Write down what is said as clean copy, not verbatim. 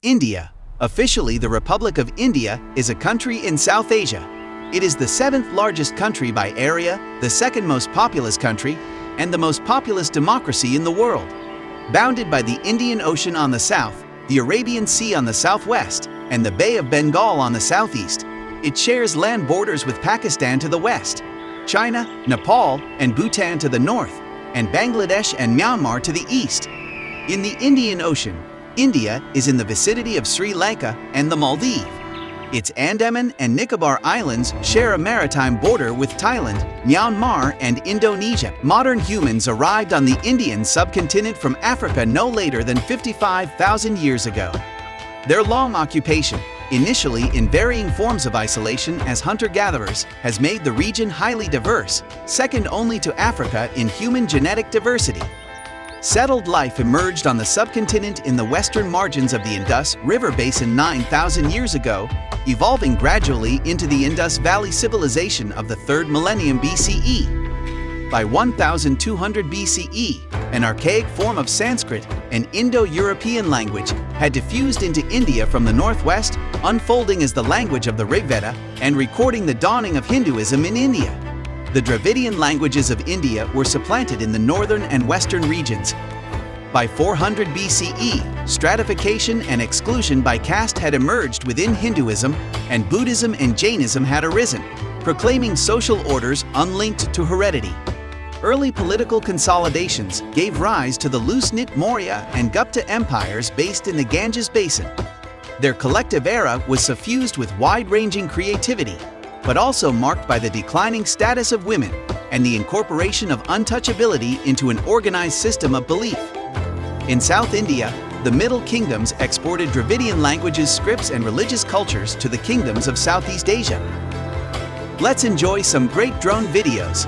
India. Officially, the Republic of India is a country in South Asia. It is the 7th largest country by area, the 2nd most populous country, and the most populous democracy in the world. Bounded by the Indian Ocean on the south, the Arabian Sea on the southwest, and the Bay of Bengal on the southeast, it shares land borders with Pakistan to the west, China, Nepal, and Bhutan to the north, and Bangladesh and Myanmar to the east. In the Indian Ocean, India is in the vicinity of Sri Lanka and the Maldives. Its Andaman and Nicobar Islands share a maritime border with Thailand, Myanmar, and Indonesia. Modern humans arrived on the Indian subcontinent from Africa no later than 55,000 years ago. Their long occupation, initially in varying forms of isolation as hunter-gatherers, has made the region highly diverse, second only to Africa in human genetic diversity. Settled life emerged on the subcontinent in the western margins of the Indus River basin 9,000 years ago, evolving gradually into the Indus Valley civilization of the 3rd millennium BCE. By 1200 BCE, an archaic form of Sanskrit, an Indo-European language, had diffused into India from the northwest, unfolding as the language of the Rigveda and recording the dawning of Hinduism in India. The Dravidian languages of India were supplanted in the northern and western regions. By 400 BCE, stratification and exclusion by caste had emerged within Hinduism, and Buddhism and Jainism had arisen, proclaiming social orders unlinked to heredity. Early political consolidations gave rise to the loose-knit Maurya and Gupta empires based in the Ganges basin. Their collective era was suffused with wide-ranging creativity, but also marked by the declining status of women and the incorporation of untouchability into an organized system of belief. In South India, the Middle Kingdoms exported Dravidian languages, scripts, and religious cultures to the kingdoms of Southeast Asia. Let's enjoy some great drone videos.